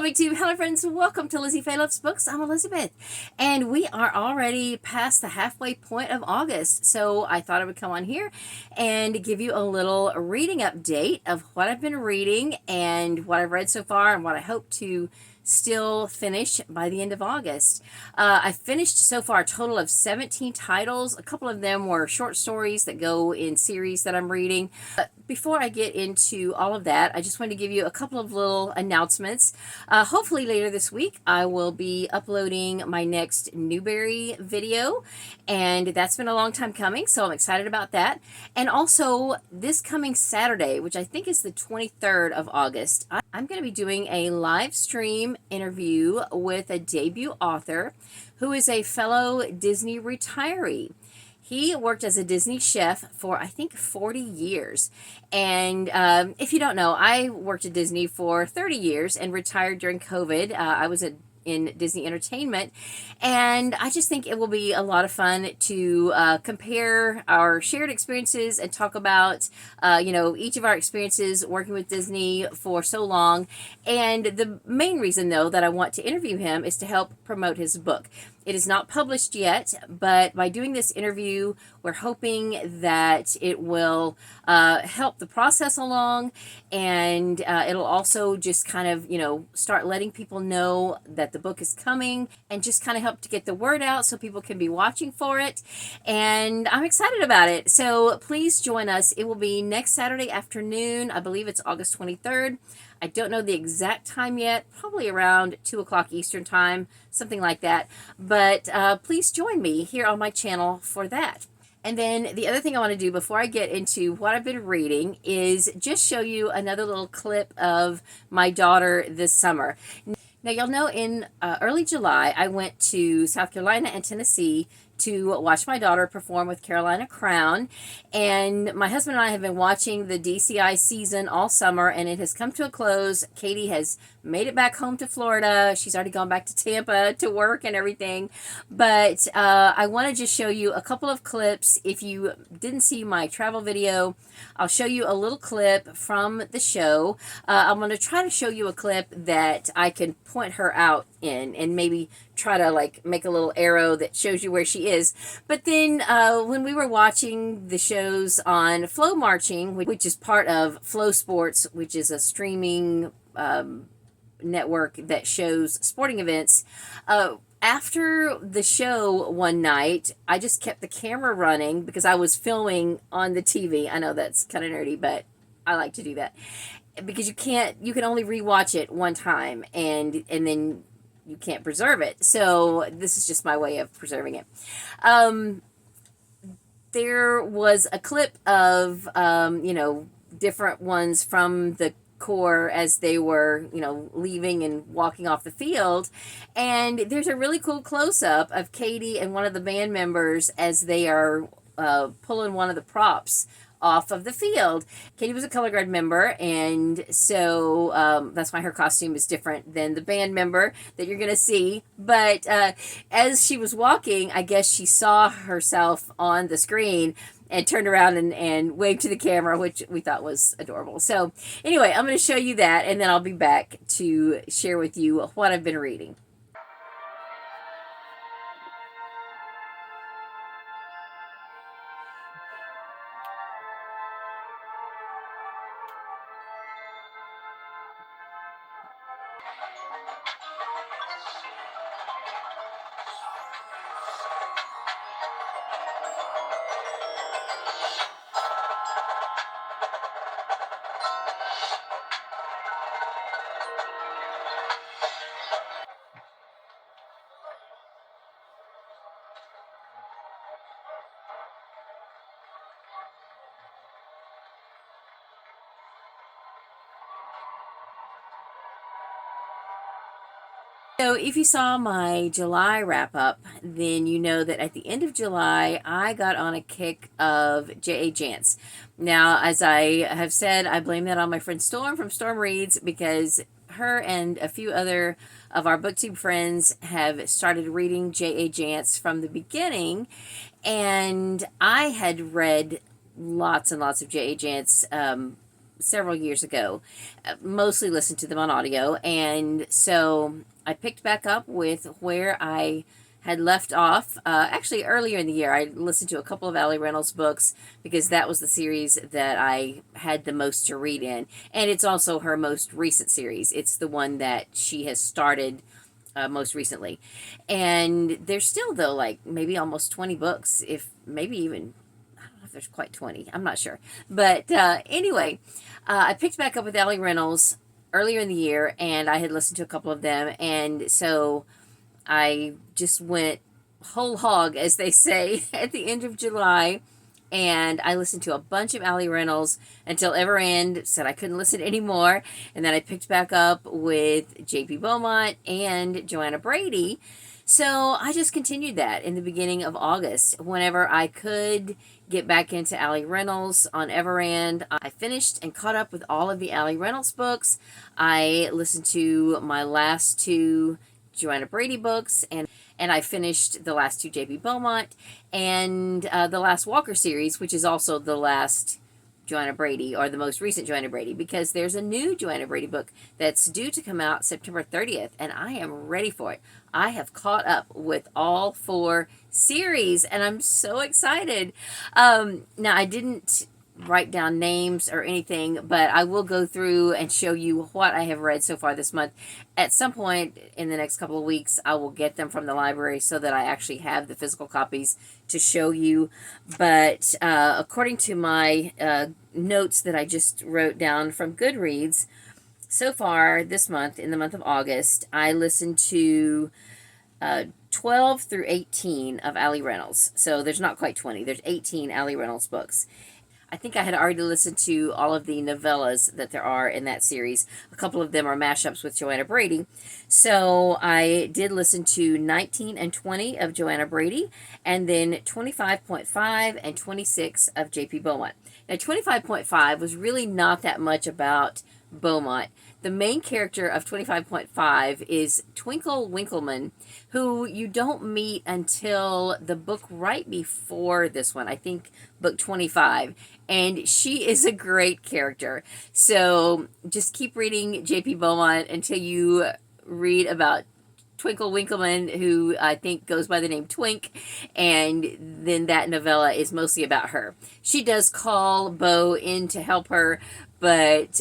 Hello, Booktube. Hello, friends. Welcome to Lizziefaye Loves Books. I'm Elizabeth, and we are already past the halfway point of August, so I thought I would come on here and give you a little reading update of what I've been reading and what I've read so far and what I hope to still finish by the end of August. I finished so far a total of 17 titles. A couple of them were short stories that go in series that I'm reading. But before I get into all of that, I just want to give you a couple of little announcements. Hopefully later this week, I will be uploading my next Newbery video, and that's been a long time coming, so I'm excited about that. And also, this coming Saturday, which I think is the 23rd of August, I'm going to be doing a live stream interview with a debut author who is a fellow Disney retiree. He worked as a Disney chef for, I think, 40 years. And if you don't know, I worked at Disney for 30 years and retired during COVID. I was in Disney Entertainment, and I just think it will be a lot of fun to compare our shared experiences and talk about each of our experiences working with Disney for so long. And the main reason, though, that I want to interview him is to help promote his book. It is not published yet, but by doing this interview, we're hoping that it will help the process along, and it'll also just kind of, start letting people know that the book is coming and just kind of help to get the word out so people can be watching for it. And I'm excited about it. So please join us. It will be next Saturday afternoon. I believe it's August 23rd. I don't know the exact time yet, probably around 2 o'clock Eastern time, something like that. But please join me here on my channel for that. And then the other thing I want to do before I get into what I've been reading is just show you another little clip of my daughter this summer. Now, you'll know in early July, I went to South Carolina and Tennessee to watch my daughter perform with Carolina Crown. And my husband and I have been watching the DCI season all summer, and it has come to a close. Katie has made it back home to Florida. She's already gone back to Tampa to work and everything. But I want to just show you a couple of clips. If you didn't see my travel video, I'll show you a little clip from the show. I'm going to try to show you a clip that I can point her out in and maybe try to make a little arrow that shows you where she is. But then when we were watching the shows on Flow Marching, which is part of Flow Sports, which is a streaming network that shows sporting events, after the show one night, I just kept the camera running because I was filming on the TV. I know that's kind of nerdy, but I like to do that because you can only rewatch it one time, and then you can't preserve it. So this is just my way of preserving it. There was a clip of different ones from the Corps as they were leaving and walking off the field, and there's a really cool close-up of Katie and one of the band members as they are pulling one of the props off of the field. Katie was a color guard member, and so that's why her costume is different than the band member that you're going to see. But as she was walking, I guess she saw herself on the screen and turned around and waved to the camera, which we thought was adorable. So anyway, I'm going to show you that, and then I'll be back to share with you what I've been reading. So if you saw my July wrap up, then you know that at the end of July, I got on a kick of J.A. Jance. Now, as I have said, I blame that on my friend Storm from Storm Reads, because her and a few other of our booktube friends have started reading J.A. Jance from the beginning, and I had read lots and lots of J.A. Jance several years ago. Mostly listened to them on audio, and so I picked back up with where I had left off. Actually, earlier in the year, I listened to a couple of Ali Reynolds books because that was the series that I had the most to read in. And it's also her most recent series. It's the one that she has started most recently. And there's still, though, like maybe almost 20 books, if maybe even, I don't know if there's quite 20. I'm not sure. But anyway, I picked back up with Ali Reynolds earlier in the year, and I had listened to a couple of them. And so I just went whole hog, as they say, at the end of July, and I listened to a bunch of Ali Reynolds until Everend said I couldn't listen anymore, and then I picked back up with J.P. Beaumont and Joanna Brady. So I just continued that in the beginning of August. Whenever I could get back into Ali Reynolds on Everend, I finished and caught up with all of the Ali Reynolds books. I listened to my last two Joanna Brady books, and I finished the last two J.P. Beaumont and the last Walker series, which is also the last Joanna Brady, or the most recent Joanna Brady, because there's a new Joanna Brady book that's due to come out September 30th, and I am ready for it. I have caught up with all 4 series, and I'm so excited. Now, I didn't write down names or anything, but I will go through and show you what I have read so far this month. At some point in the next couple of weeks, I will get them from the library so that I actually have the physical copies to show you. But according to my notes that I just wrote down from Goodreads, so far this month, in the month of August, I listened to 12 through 18 of Ali Reynolds. So there's not quite 20. There's 18 Ali Reynolds books. I think I had already listened to all of the novellas that there are in that series. A couple of them are mashups with Joanna Brady. So I did listen to 19 and 20 of Joanna Brady, and then 25.5 and 26 of J.P. Beaumont. Now, 25.5 was really not that much about Beaumont. The main character of 25.5 is Twinkle Winkleman, who you don't meet until the book right before this one. I think book 25. And she is a great character. So just keep reading J.P. Beaumont until you read about Twinkle Winkleman, who I think goes by the name Twink, and then that novella is mostly about her. She does call Beau in to help her, but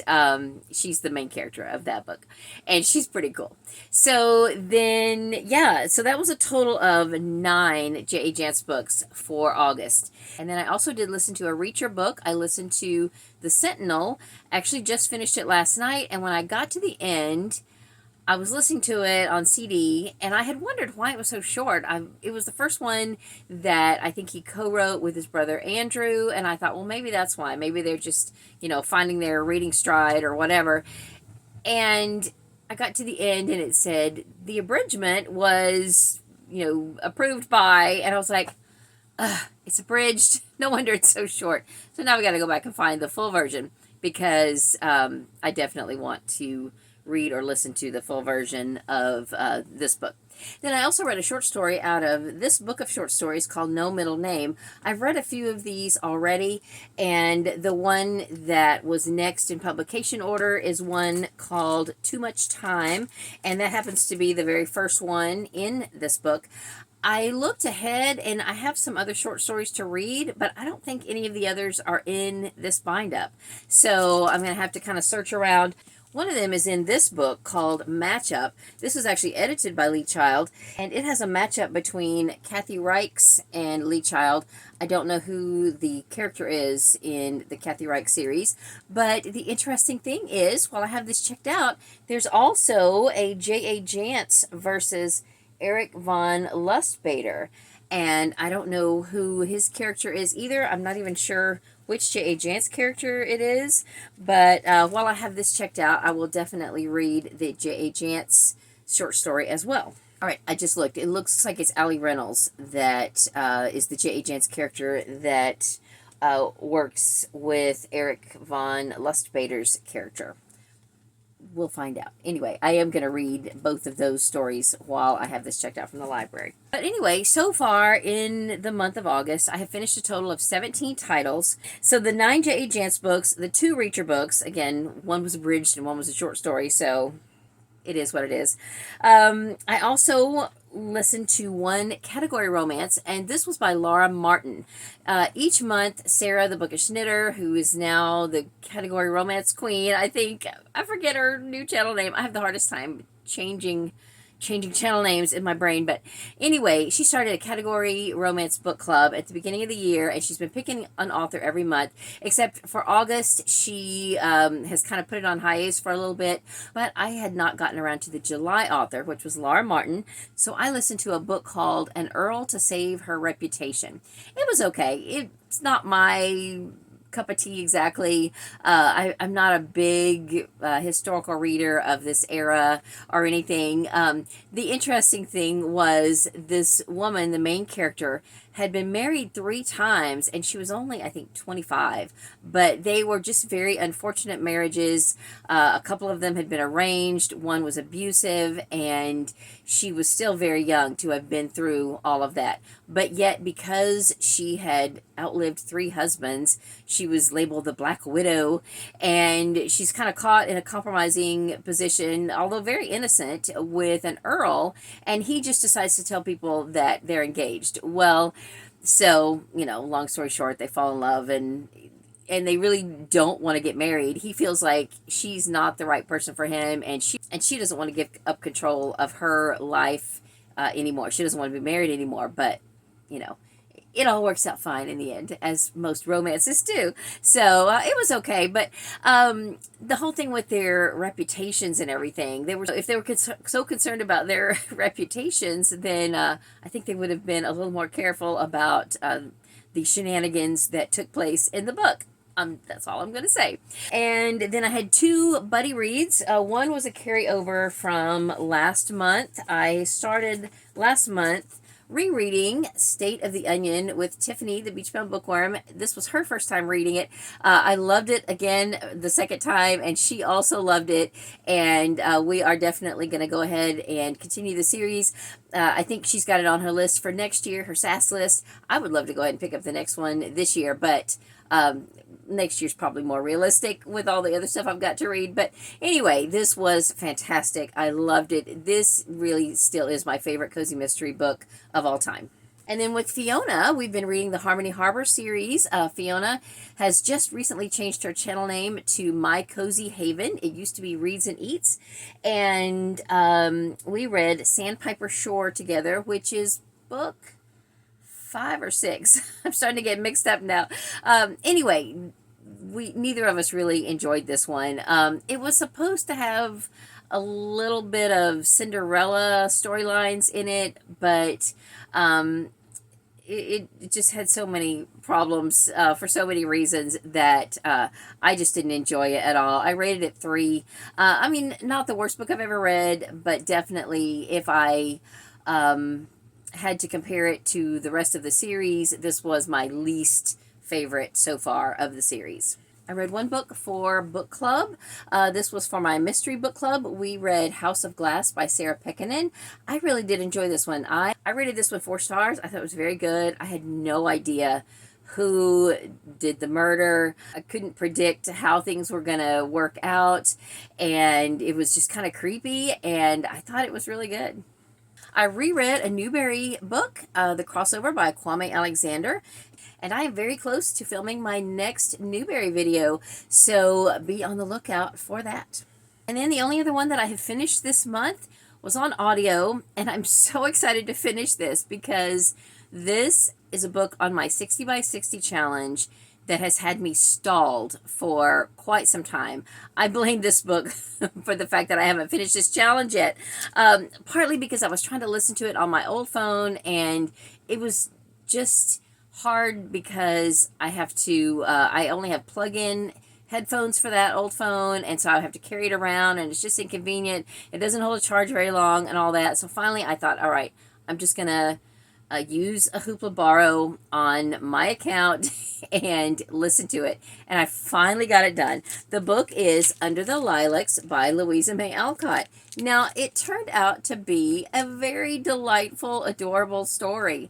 she's the main character of that book, and she's pretty cool. So then, yeah, so that was a total of 9 J.A. Jance books for August. And then I also did listen to a Reacher book. I listened to The Sentinel. Actually just finished it last night, and when I got to the end, I was listening to it on CD, and I had wondered why it was so short. It was the first one that I think he co-wrote with his brother Andrew, and I thought, well, maybe that's why. Maybe they're just, finding their reading stride or whatever. And I got to the end, and it said the abridgment was, approved by, and I was like, it's abridged. No wonder it's so short. So now we got to go back and find the full version, because I definitely want to read or listen to the full version of this book. Then I also read a short story out of this book of short stories called No Middle Name. I've read a few of these already, and the one that was next in publication order is one called Too Much Time, and that happens to be the very first one in this book. I looked ahead, and I have some other short stories to read, but I don't think any of the others are in this bind-up. So I'm going to have to kind of search around. One of them is in this book called Matchup. This is actually edited by Lee Child, and it has a matchup between Kathy Reichs and Lee Child. I don't know who the character is in the Kathy Reichs series, but the interesting thing is, while I have this checked out, there's also a J.A. Jance versus Eric von Lustbader, and I don't know who his character is either. I'm not even sure which J.A. Jance character it is, but while I have this checked out, I will definitely read the J.A. Jance short story as well. All right, I just looked. It looks like it's Ali Reynolds that is the J.A. Jance character that works with Eric von Lustbader's character. we'll find out. Anyway, I am going to read both of those stories while I have this checked out from the library. But anyway, so far in the month of August, I have finished a total of 17 titles. So the 9 J.A. Jance books, the 2 Reacher books, again, one was abridged and one was a short story, so it is what it is. I also listened to 1 category romance, and this was by Laura Martin. Each month, Sarah, the bookish knitter, who is now the category romance queen, I think, I forget her new channel name. I have the hardest time changing channel names in my brain. But anyway, she started a category romance book club at the beginning of the year, and she's been picking an author every month, except for August. She has kind of put it on hiatus for a little bit, but I had not gotten around to the July author, which was Laura Martin, so I listened to a book called An Earl to Save Her Reputation. It was okay. It's not my cup of tea exactly. I'm not a big historical reader of this era or anything. The interesting thing was this woman, the main character, had been married 3 times, and she was only, I think, 25. But they were just very unfortunate marriages. A couple of them had been arranged. One was abusive, and she was still very young to have been through all of that. But yet, because she had outlived 3 husbands, she was labeled the Black Widow, and she's kind of caught in a compromising position, although very innocent, with an earl, and he just decides to tell people that they're engaged. Well, so, long story short, they fall in love, and they really don't want to get married. He feels like she's not the right person for him, and she doesn't want to give up control of her life anymore. She doesn't want to be married anymore, but, it all works out fine in the end, as most romances do. So it was okay, but the whole thing with their reputations and everything, if they were so concerned about their reputations, then I think they would have been a little more careful about the shenanigans that took place in the book. That's all I'm going to say. And then I had 2 buddy reads. One was a carryover from last month. I started last month rereading State of the Onion with Tiffany, the Beachbound Bookworm. This was her first time reading it. I loved it again the second time, and she also loved it. And we are definitely going to go ahead and continue the series. I think she's got it on her list for next year, her SAS list. I would love to go ahead and pick up the next one this year, but next year's probably more realistic with all the other stuff I've got to read. But anyway, this was fantastic. I loved it. This really still is my favorite cozy mystery book of all time. And then with Fiona, we've been reading the Harmony Harbor series. Fiona has just recently changed her channel name to My Cozy Haven. It used to be Reads and Eats. And we read Sandpiper Shore together, which is book 5 or 6. I'm starting to get mixed up now. Anyway, neither of us really enjoyed this one. It was supposed to have a little bit of Cinderella storylines in it, but it just had so many problems for so many reasons that I just didn't enjoy it at all. I rated it 3. I mean, not the worst book I've ever read, but definitely if I had to compare it to the rest of the series, this was my least favorite so far of the series. I read 1 book for book club. This was for my mystery book club. We read House of Glass by Sarah Pekkanen. I really did enjoy this one. I rated this one 4 stars. I thought it was very good. I had no idea who did the murder. I couldn't predict how things were going to work out, and it was just kind of creepy, and I thought it was really good. I reread a Newbery book, The Crossover by Kwame Alexander, and I am very close to filming my next Newbery video, so be on the lookout for that. And then the only other one that I have finished this month was on audio, and I'm so excited to finish this because this is a book on my 60 by 60 challenge that has had me stalled for quite some time. I blame this book for the fact that I haven't finished this challenge yet. Partly because I was trying to listen to it on my old phone, and it was just hard because I have to, I only have plug-in headphones for that old phone, and so I have to carry it around, and it's just inconvenient. It doesn't hold a charge very long and all that. So finally I thought, all right, I'm just gonna use a Hoopla Borrow on my account and listen to it. And I finally got it done. The book is Under the Lilacs by Louisa May Alcott. Now, it turned out to be a very delightful, adorable story.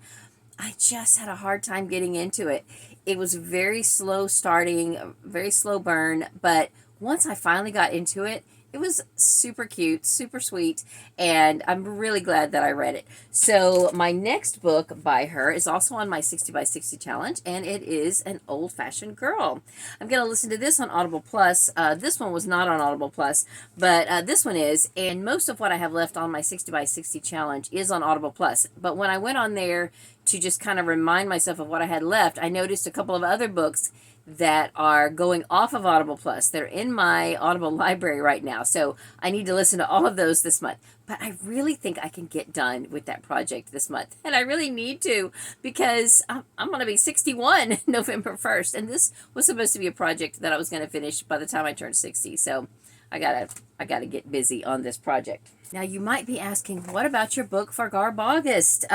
I just had a hard time getting into it. It was very slow starting, very slow burn, but once I finally got into it, it was super cute, super sweet, and I'm really glad that I read it. So my next book by her is also on my 60 by 60 challenge, and it is An Old-Fashioned Girl. I'm going to listen to this on Audible Plus. This one was not on Audible Plus, but this one is, and most of what I have left on my 60 by 60 challenge is on Audible Plus. But when I went on there to just kind of remind myself of what I had left, I noticed a couple of other books that are going off of Audible Plus. They're in my Audible library right now, so I need to listen to all of those this month. But I really think I can get done with that project this month, and I really need to, because I'm going to be 61 November 1st, and this was supposed to be a project that I was going to finish by the time I turned 60, so I gotta get busy on this project. Now, you might be asking, what about your book for Garb August?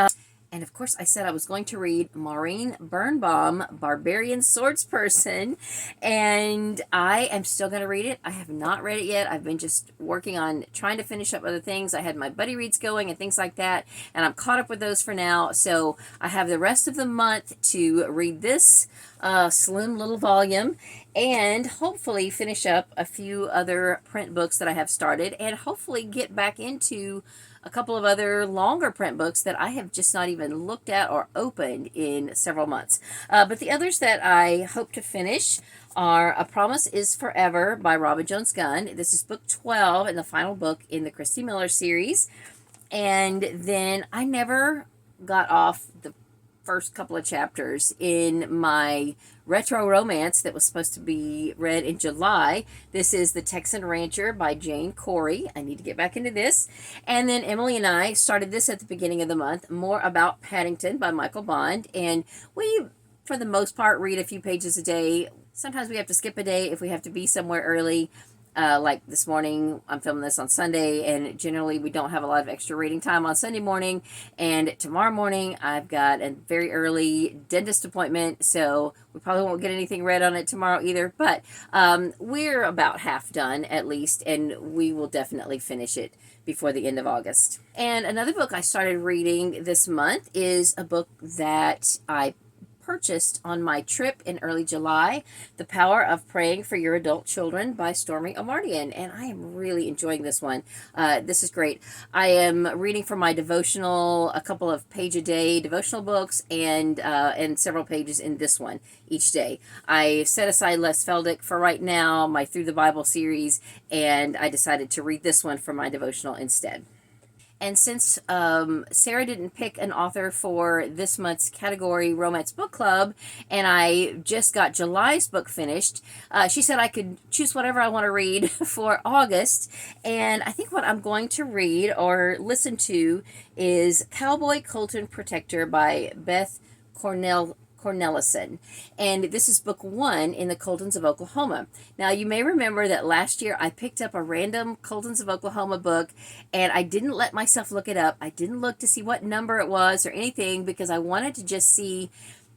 And of course, I said I was going to read Maureen Birnbaum, Barbarian Swordsperson, and I am still going to read it. I have not read it yet. I've been just working on trying to finish up other things. I had my buddy reads going and things like that, and I'm caught up with those for now. So I have the rest of the month to read this slim little volume and hopefully finish up a few other print books that I have started, and hopefully get back into a couple of other longer print books that I have just not even looked at or opened in several months. But the others that I hope to finish are A Promise Is Forever by Robin Jones Gunn. This is book 12 and the final book in the Christy Miller series. And then I never got off the first couple of chapters in my retro romance that was supposed to be read in July. This is The Texan Rancher by Jane Corey. I need to get back into this. And then Emily and I started this at the beginning of the month, More About Paddington by Michael Bond. And we, for the most part, read a few pages a day. Sometimes we have to skip a day if we have to be somewhere early. Like this morning, I'm filming this on Sunday, and generally we don't have a lot of extra reading time on Sunday morning. And tomorrow morning, I've got a very early dentist appointment, so we probably won't get anything read on it tomorrow either. But we're about half done, at least, and we will definitely finish it before the end of August. And another book I started reading this month is a book that I purchased on my trip in early July, The Power of Praying for Your Adult Children by Stormy Amardian, and I am really enjoying this one. This is great. I am reading from my devotional, a couple of page-a-day devotional books, and several pages in this one each day. I set aside Les Feldick for right now, my Through the Bible series, and I decided to read this one for my devotional instead. And since Sarah didn't pick an author for this month's category Romance Book Club, and I just got July's book finished, she said I could choose whatever I want to read for August. And I think what I'm going to read or listen to is Cowboy Colton Protector by Beth Cornelison, and this is book 1 in the Coltons of Oklahoma. Now, you may remember that last year I picked up a random Coltons of Oklahoma book, and I didn't let myself look it up. I didn't look to see what number it was or anything, because I wanted to just see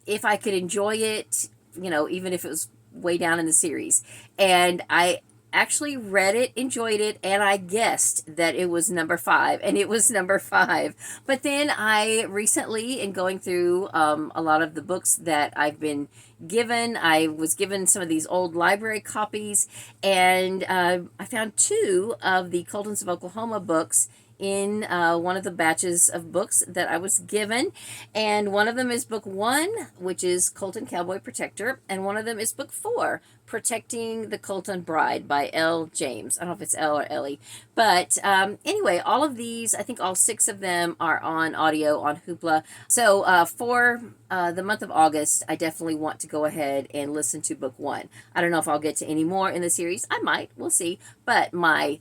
if I could enjoy it, you know, even if it was way down in the series. And I actually read it, enjoyed it, and I guessed that it was number 5, and it was number 5. But then I recently, in going through a lot of the books that I've been given, I was given some of these old library copies, and I found 2 of the Coltons of Oklahoma books in one of the batches of books that I was given, and one of them is book 1, which is Colton Cowboy Protector, and one of them is book 4, Protecting the Colton Bride by L. James. I don't know if it's L or Ellie, but anyway, all of these, I think all 6 of them are on audio on Hoopla. So for the month of August, I definitely want to go ahead and listen to book 1. I don't know if I'll get to any more in the series. I might, we'll see, but my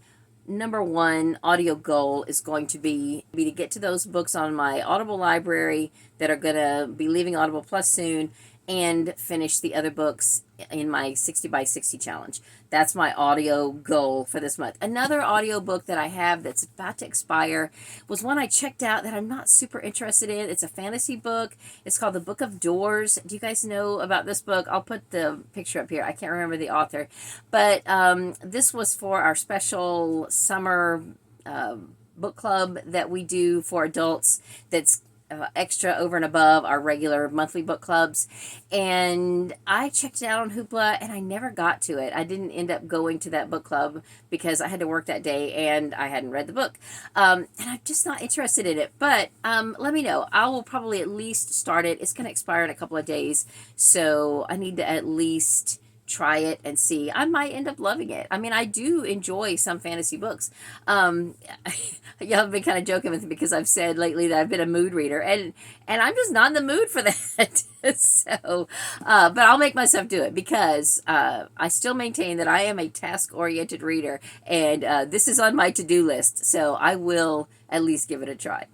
number 1 audio goal is going to be to get to those books on my Audible library that are going to be leaving Audible Plus soon, and finish the other books in my 60 by 60 challenge. That's my audio goal for this month. Another audio book that I have that's about to expire was one I checked out that I'm not super interested in. It's a fantasy book. It's called The Book of Doors. Do you guys know about this book? I'll put the picture up here. I can't remember the author. But this was for our special summer book club that we do for adults that's extra over and above our regular monthly book clubs. And I checked it out on Hoopla and I never got to it. I didn't end up going to that book club because I had to work that day and I hadn't read the book. And I'm just not interested in it. But let me know. I will probably at least start it. It's going to expire in a couple of days. So I need to at least try it and see. I might end up loving it. I mean, I do enjoy some fantasy books. Y'all have been kind of joking with me because I've said lately that I've been a mood reader, and I'm just not in the mood for that. So, but I'll make myself do it because I still maintain that I am a task-oriented reader, and this is on my to-do list. So I will at least give it a try.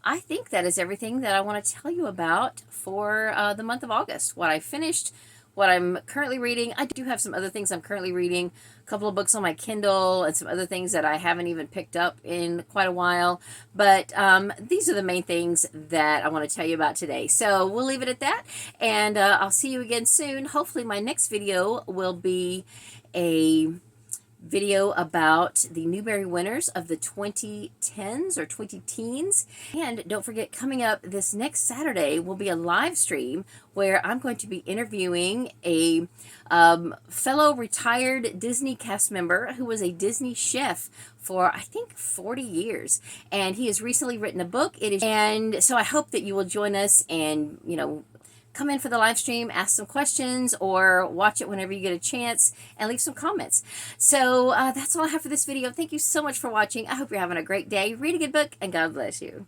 I think that is everything that I want to tell you about for the month of August. What I finished, what I'm currently reading. I do have some other things I'm currently reading, a couple of books on my Kindle and some other things that I haven't even picked up in quite a while. But these are the main things that I want to tell you about today. So we'll leave it at that, and I'll see you again soon. Hopefully my next video will be a video about the Newbery winners of the 2010s or 20-teens. And don't forget, coming up this next Saturday will be a live stream where I'm going to be interviewing a fellow retired Disney cast member who was a Disney chef for, I think, 40 years. And he has recently written a book. And so I hope that you will join us and, come in for the live stream, ask some questions, or watch it whenever you get a chance and leave some comments. So that's all I have for this video. Thank you so much for watching. I hope you're having a great day. Read a good book, and God bless you.